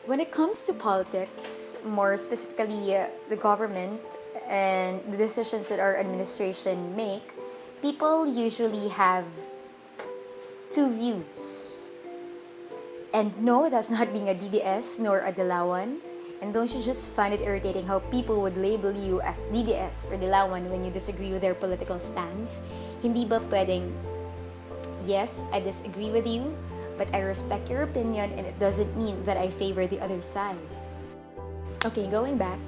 When it comes to politics, more specifically the government and the decisions that our administration make, people usually have two views. And no, that's not being a DDS nor a Dilawan. And don't you just find it irritating how people would label you as DDS or Dilawan when you disagree with their political stance? Hindi ba pwedeng, yes, I disagree with you, but I respect your opinion and it doesn't mean that I favor the other side. Okay, going back,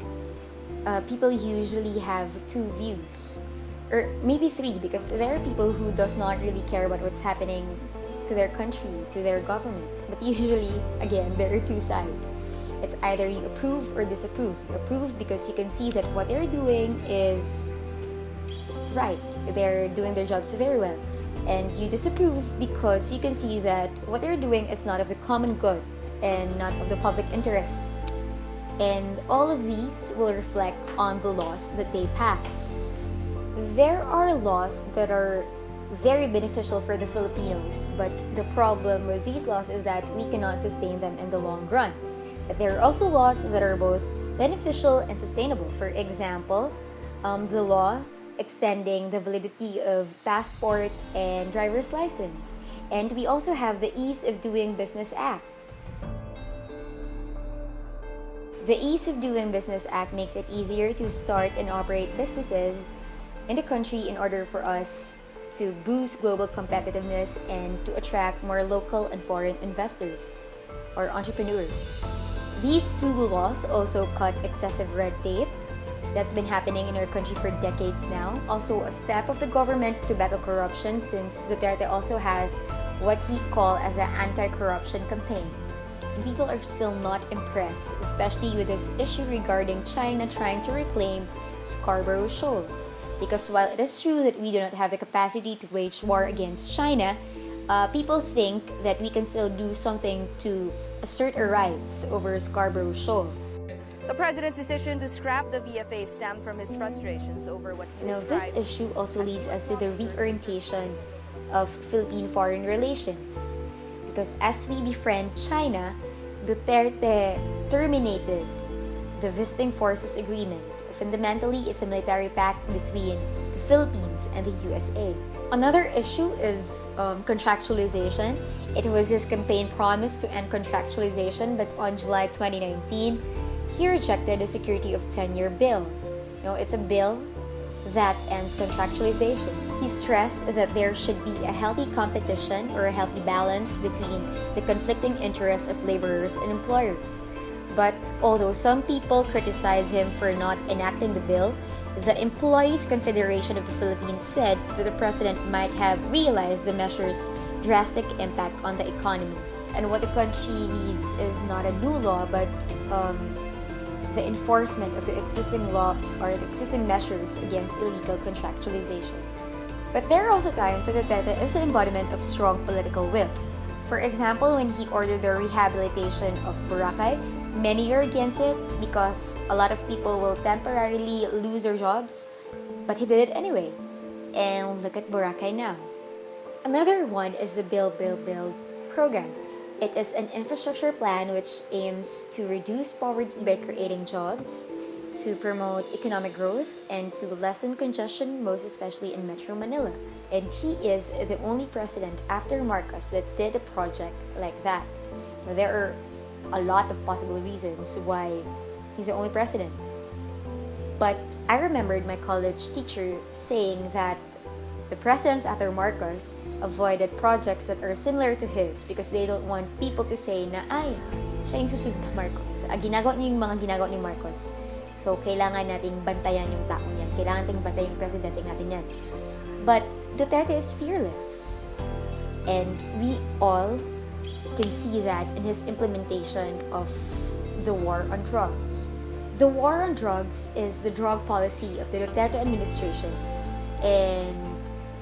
people usually have two views. Or maybe three, because there are people who does not really care about what's happening to their country, to their government. But usually, again, there are two sides. It's either you approve or disapprove. You approve because you can see that what they're doing is right. They're doing their jobs very well. And you disapprove because you can see that what they're doing is not of the common good and not of the public interest. And all of these will reflect on the laws that they pass. There are laws that are very beneficial for the Filipinos, but the problem with these laws is that we cannot sustain them in the long run. But there are also laws that are both beneficial and sustainable. For example, the law extending the validity of passport and driver's license. And we also have the Ease of Doing Business Act. The Ease of Doing Business Act makes it easier to start and operate businesses in the country in order for us to boost global competitiveness and to attract more local and foreign investors or entrepreneurs. These two laws also cut excessive red tape that's been happening in our country for decades now. Also, a step of the government to battle corruption, since Duterte also has what he calls as an anti-corruption campaign. And people are still not impressed, especially with this issue regarding China trying to reclaim Scarborough Shoal. Because while it is true that we do not have the capacity to wage war against China, people think that we can still do something to assert our rights over Scarborough Shoal. The president's decision to scrap the VFA stemmed from his frustrations over what he This issue also leads us to the reorientation of Philippine foreign relations. Because as we befriend China, Duterte terminated the Visiting Forces Agreement. Fundamentally, it's a military pact between the Philippines and the USA. Another issue is contractualization. It was his campaign promise to end contractualization, but on July 2019, he rejected the Security of Tenure bill. It's a bill that ends contractualization. He stressed that there should be a healthy competition or a healthy balance between the conflicting interests of laborers and employers. But although some people criticize him for not enacting the bill, the Employees Confederation of the Philippines said that the president might have realized the measure's drastic impact on the economy. And what the country needs is not a new law, but the enforcement of the existing law or the existing measures against illegal contractualization. But there are also times that Duterte is the embodiment of strong political will. For example, when he ordered the rehabilitation of Boracay, many are against it because a lot of people will temporarily lose their jobs, but he did it anyway. And look at Boracay now. Another one is the Build program. It is an infrastructure plan which aims to reduce poverty by creating jobs, to promote economic growth, and to lessen congestion, most especially in Metro Manila. And he is the only president after Marcos that did a project like that. Now, there are a lot of possible reasons why he's the only president. But I remembered my college teacher saying that the presidents after Marcos avoided projects that are similar to his because they don't want people to say na, ay, siya yung susunod na Marcos. Ginagawa niya yung mga ginagawa ni Marcos. So, kailangan nating bantayan yung taong yan. Kailangan nating bantayan yung presidente natin yan. But Duterte is fearless. And we all can see that in his implementation of the war on drugs. The war on drugs is the drug policy of the Duterte administration. And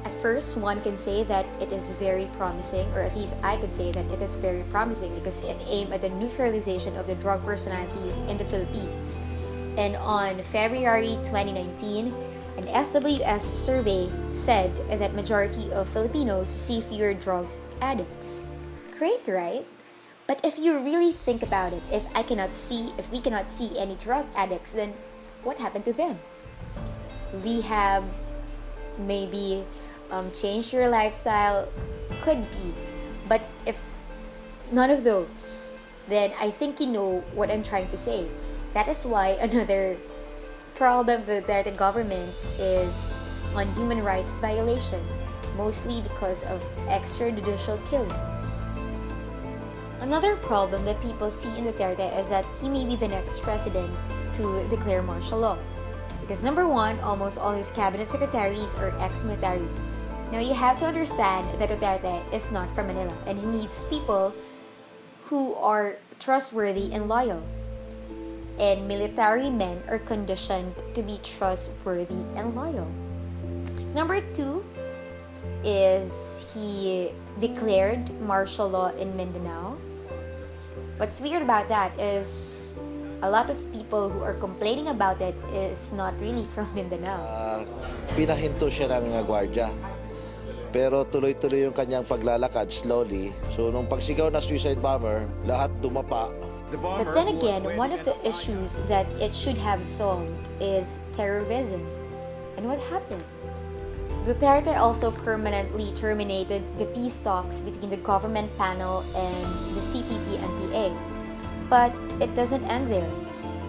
at first, one can say that it is very promising, or at least I could say that it is very promising because it aimed at the neutralization of the drug personalities in the Philippines. And on February 2019, An SWS survey said that majority of Filipinos see fewer drug addicts. Great, right? But if you really think about it, if we cannot see any drug addicts, then what happened to them? Rehab, maybe change your lifestyle, could be. But if none of those, then I think you know what I'm trying to say. That is why another problem that the government is on human rights violation, mostly because of extrajudicial killings. Another problem that people see in Duterte is that he may be the next president to declare martial law. Because number one, almost all his cabinet secretaries are ex-military. Now you have to understand that Duterte is not from Manila and he needs people who are trustworthy and loyal. And military men are conditioned to be trustworthy and loyal. Number two is he declared martial law in Mindanao. What's weird about that is a lot of people who are complaining about it is not really from Mindanao. Pinahinto siya ng gwardiya. Pero tuloy-tuloy yung kanyang paglalakad slowly. So nung pagsigaw na suicide bomber, lahat dumapa. But then again, one of the issues that it should have solved is terrorism. And what happened? Duterte also permanently terminated the peace talks between the government panel and the CPP-NPA. But it doesn't end there.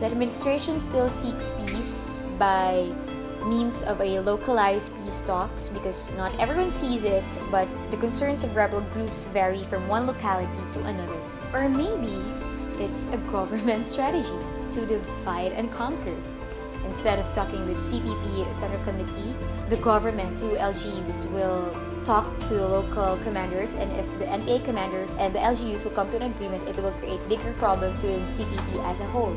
The administration still seeks peace by means of a localized peace talks because not everyone sees it, but the concerns of rebel groups vary from one locality to another. Or maybe it's a government strategy to divide and conquer. Instead of talking with CPP Central Committee, the government through LGUs will talk to the local commanders, and if the NPA commanders and the LGUs will come to an agreement, it will create bigger problems within CPP as a whole.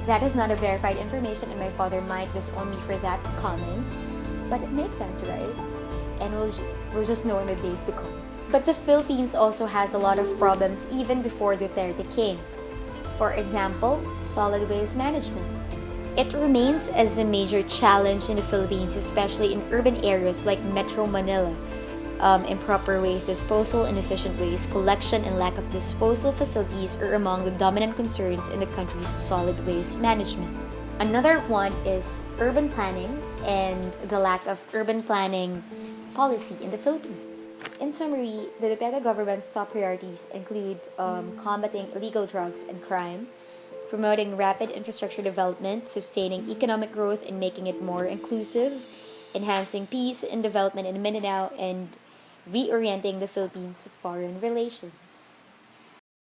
That is not a verified information, and my father might disown me for that comment, but it makes sense, right? And we'll just know in the days to come. But the Philippines also has a lot of problems even before Duterte came. For example, solid waste management. It remains as a major challenge in the Philippines, especially in urban areas like Metro Manila. Improper waste disposal, inefficient waste collection, and lack of disposal facilities are among the dominant concerns in the country's solid waste management. Another one is urban planning and the lack of urban planning policy in the Philippines. In summary, the Duterte government's top priorities include combating illegal drugs and crime, promoting rapid infrastructure development, sustaining economic growth and making it more inclusive, enhancing peace and development in Mindanao, and reorienting the Philippines' foreign relations.